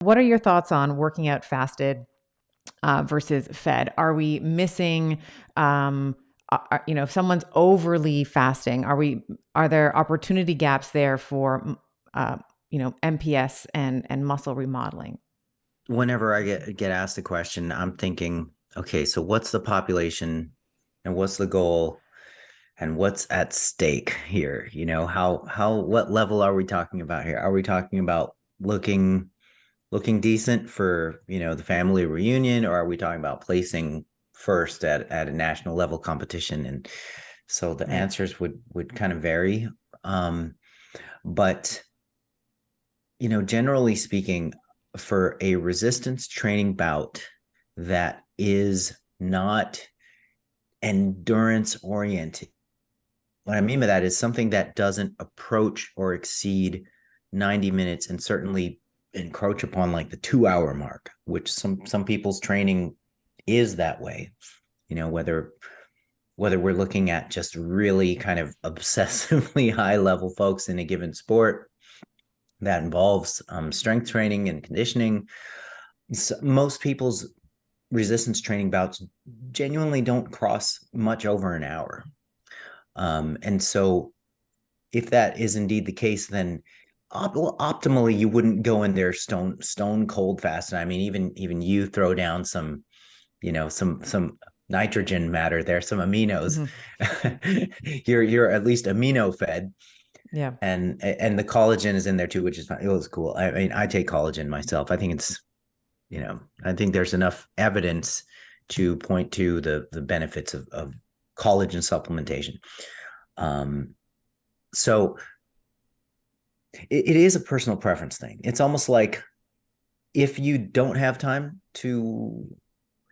What are your thoughts on working out fasted versus fed? Are we missing, if someone's overly fasting, are there opportunity gaps there for, MPS and muscle remodeling? Whenever I get asked the question, I'm thinking, okay, so what's the population and what's the goal and what's at stake here? What level are we talking about here? Are we talking about looking decent for, the family reunion, or are we talking about placing first at a national level competition? And so the Right. answers would kind of vary. Um, but generally speaking, for a resistance training bout that is not endurance oriented, what I mean by that is something that doesn't approach or exceed 90 minutes and certainly encroach upon like the 2 hour mark, which some people's training is that way. Whether we're looking at just really kind of obsessively high level folks in a given sport that involves strength training and conditioning. So most people's resistance training bouts genuinely don't cross much over an hour. And so, if that is indeed the case, then optimally you wouldn't go in there stone cold fast. And I mean, even you throw down some nitrogen matter there, some aminos. Hmm. You're at least amino fed, Yeah. and the collagen is in there too, which is fine. It was cool. I mean, I take collagen myself. I think I think there's enough evidence to point to the benefits of collagen supplementation. Um, so it is a personal preference thing. It's almost like if you don't have time to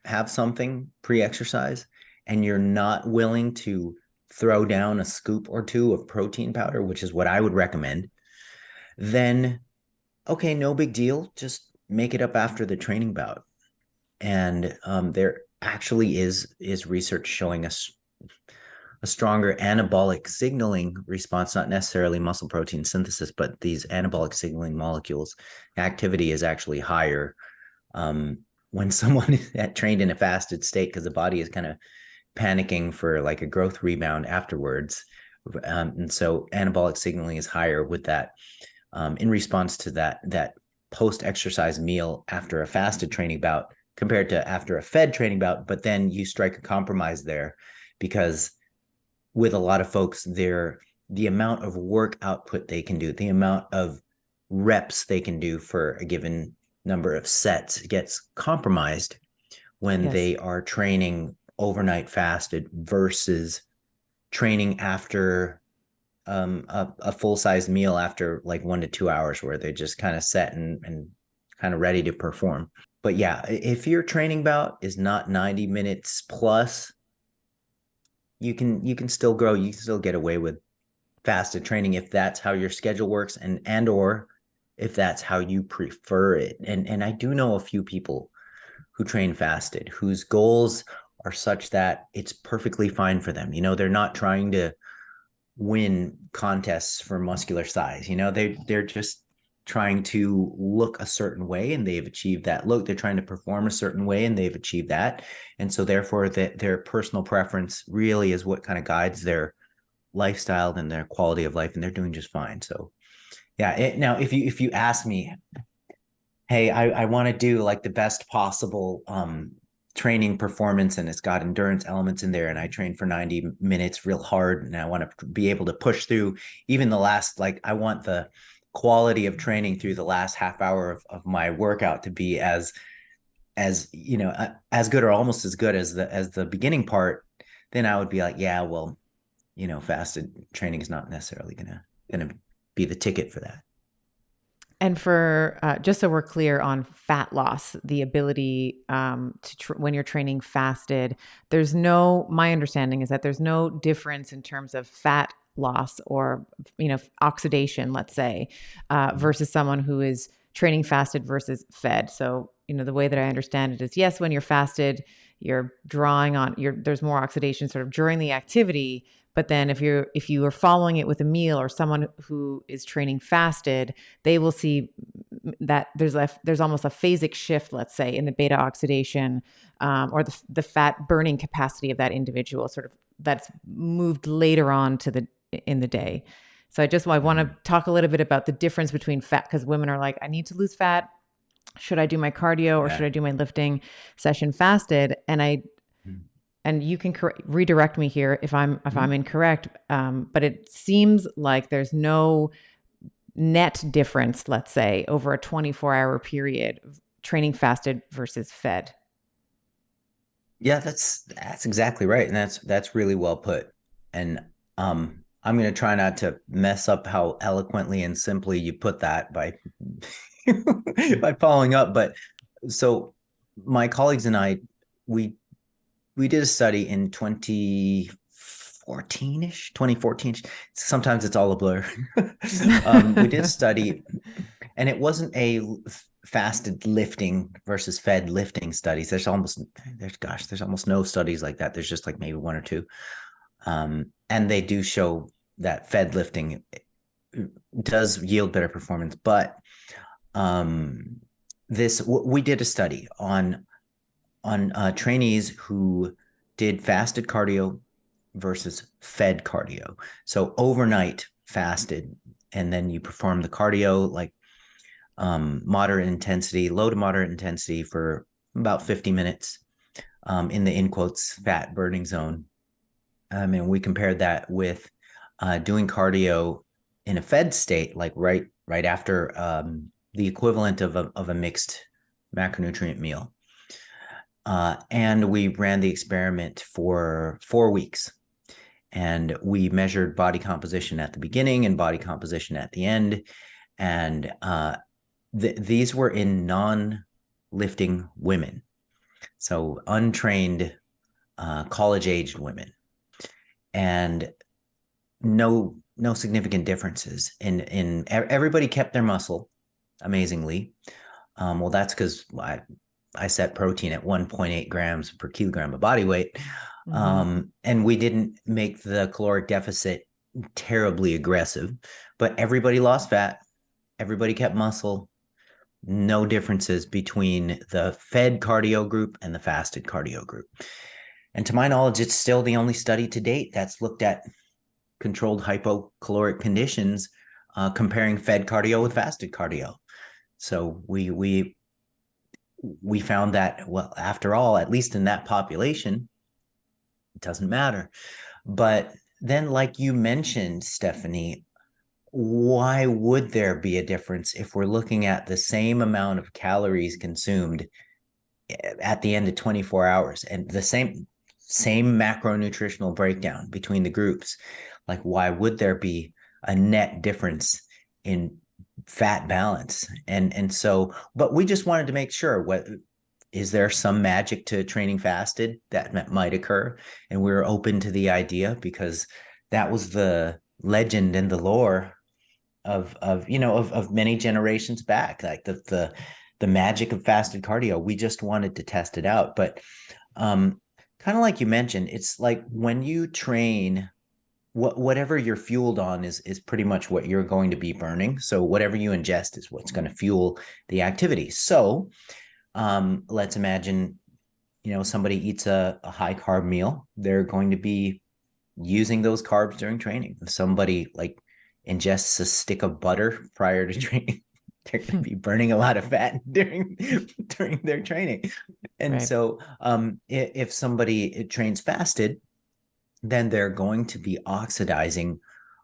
have something pre-exercise and you're not willing to throw down a scoop or two of protein powder, which is what I would recommend, then okay, no big deal. Just make it up after the training bout. And there actually is research showing us a stronger anabolic signaling response, not necessarily muscle protein synthesis, but these anabolic signaling molecules activity is actually higher when someone is trained in a fasted state, because the body is kind of panicking for like a growth rebound afterwards. And so anabolic signaling is higher with that, in response to that post exercise meal after a fasted training bout compared to after a fed training bout. But then you strike a compromise there, because with a lot of folks, the amount of work output they can do, the amount of reps they can do for a given number of sets gets compromised when Yes. they are training overnight fasted versus training after a full size meal after like 1 to 2 hours, where they're just kind of set and kind of ready to perform. But yeah, if your training bout is not 90 minutes plus, you can still grow. You can still get away with fasted training if that's how your schedule works, and or if that's how you prefer it. And I do know a few people who train fasted whose goals are such that it's perfectly fine for them. They're not trying to win contests for muscular size. They're just trying to look a certain way and they've achieved that look. They're trying to perform a certain way and they've achieved that. And so therefore their personal preference really is what kind of guides their lifestyle and their quality of life, and they're doing just fine. So yeah, now if you ask me, hey, I want to do like the best possible training performance, and it's got endurance elements in there, and I train for 90 minutes real hard, and I want to be able to push through even the last, like I want the quality of training through the last half hour of my workout to be as good or almost as good as the beginning part. Then I would be like, yeah, well, fasted training is not necessarily gonna be the ticket for that. And for just so we're clear on fat loss, the ability when you're training fasted, my understanding is that there's no difference in terms of fat loss or, oxidation, let's say, versus someone who is training fasted versus fed. So, the way that I understand it is, yes, when you're fasted, you're drawing on there's more oxidation sort of during the activity. But then if you are following it with a meal, or someone who is training fasted, they will see that there's almost a phasic shift, let's say, in the beta oxidation, or the fat burning capacity of that individual, sort of that's moved later on to the in the day. So I want to talk a little bit about the difference between fat, because women are like, I need to lose fat. Should I do my cardio or should I do my lifting session fasted? And you can redirect me here if I'm incorrect. But it seems like there's no net difference, let's say, over a 24-hour period of training fasted versus fed. Yeah, that's exactly right. And that's really well put. And I'm going to try not to mess up how eloquently and simply you put that by by following up. But so my colleagues and I, we did a study in 2014-ish, 2014. Sometimes it's all a blur. We did a study, and it wasn't a fasted lifting versus fed lifting studies. There's almost no studies like that. There's just like maybe one or two. And they do show that fed lifting does yield better performance. But we did a study on trainees who did fasted cardio versus fed cardio. So overnight fasted, and then you perform the cardio like moderate intensity, low to moderate intensity for about 50 minutes in the, in quotes, fat burning zone. And we compared that with doing cardio in a fed state, like right after the equivalent of a mixed macronutrient meal. And we ran the experiment for 4 weeks. And we measured body composition at the beginning and body composition at the end. And these were in non-lifting women. So untrained, college-aged women. And no significant differences in everybody kept their muscle, amazingly. Well, that's because I set protein at 1.8 grams per kilogram of body weight. And we didn't make the caloric deficit terribly aggressive, but everybody lost fat. Everybody kept muscle. No differences between the fed cardio group and the fasted cardio group. And to my knowledge, it's still the only study to date that's looked at controlled hypocaloric conditions, comparing fed cardio with fasted cardio. So we found that, well, after all, at least in that population, it doesn't matter. But then, like you mentioned, Stephanie, why would there be a difference if we're looking at the same amount of calories consumed at the end of 24 hours and the same macronutritional breakdown between the groups? Like, why would there be a net difference in fat balance? And so, but we just wanted to make sure, is there some magic to training fasted that might occur? And we were open to the idea because that was the legend and the lore of many generations back, like the magic of fasted cardio. We just wanted to test it out. But kind of like you mentioned, it's like when you train, whatever you're fueled on is pretty much what you're going to be burning. So whatever you ingest is what's going to fuel the activity. So let's imagine, somebody eats a high carb meal. They're going to be using those carbs during training. If somebody like ingests a stick of butter prior to training, they're going to be burning a lot of fat during their training. And right. So if somebody trains fasted, then they're going to be oxidizing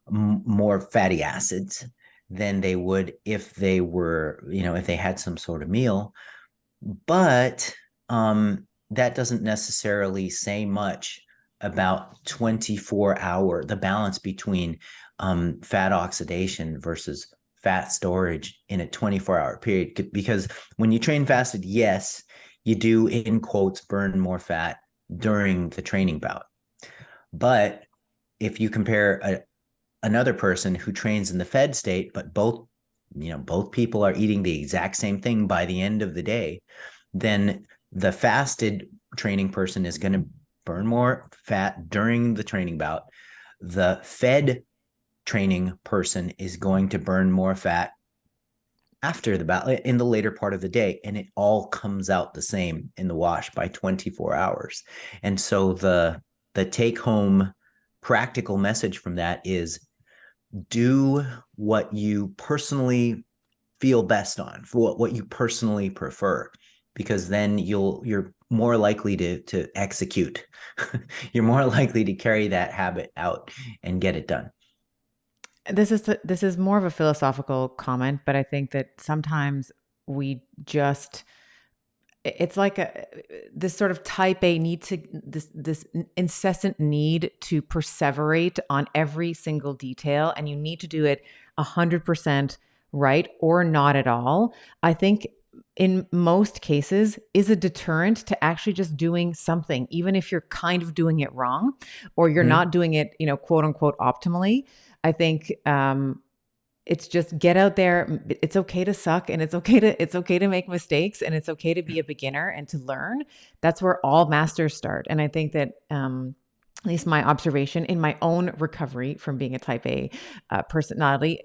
more fatty acids than they would if they were, if they had some sort of meal. But that doesn't necessarily say much about 24-hour, the balance between fat oxidation versus fat storage in a 24-hour period. Because when you train fasted, yes, you do, in quotes, burn more fat during the training bout. But if you compare another person who trains in the fed state, but both people are eating the exact same thing by the end of the day, then the fasted training person is going to burn more fat during the training bout. The fed training person is going to burn more fat after the battle in the later part of the day, and it all comes out the same in the wash by 24 hours. And so the take home practical message from that is do what you personally feel best on, for what you personally prefer, because then you're more likely to execute. You're more likely to carry that habit out and get it done. This is more of a philosophical comment, but I think that sometimes we just it's like this sort of type A need to this incessant need to perseverate on every single detail, and you need to do it 100% right or not at all. I think in most cases is a deterrent to actually just doing something, even if you're kind of doing it wrong or you're not doing it, quote unquote, optimally. I think it's just get out there. It's okay to suck, and it's okay to make mistakes, and it's okay to be a beginner and to learn. That's where all masters start. And I think that at least my observation in my own recovery from being a type A personality,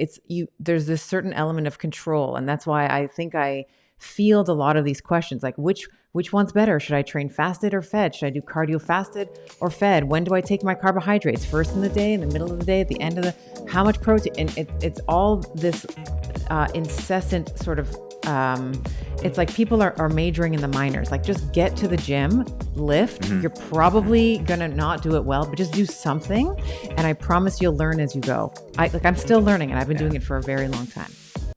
there's this certain element of control, and that's why I think I field a lot of these questions, like which one's better? Should I train fasted or fed? Should I do cardio fasted or fed? When do I take my carbohydrates? First in the day, in the middle of the day, at the end of how much protein? And it's all this incessant sort of, it's like people are majoring in the minors, like just get to the gym, lift. You're probably going to not do it well, but just do something. And I promise you'll learn as you go. I'm still learning, and I've been doing it for a very long time.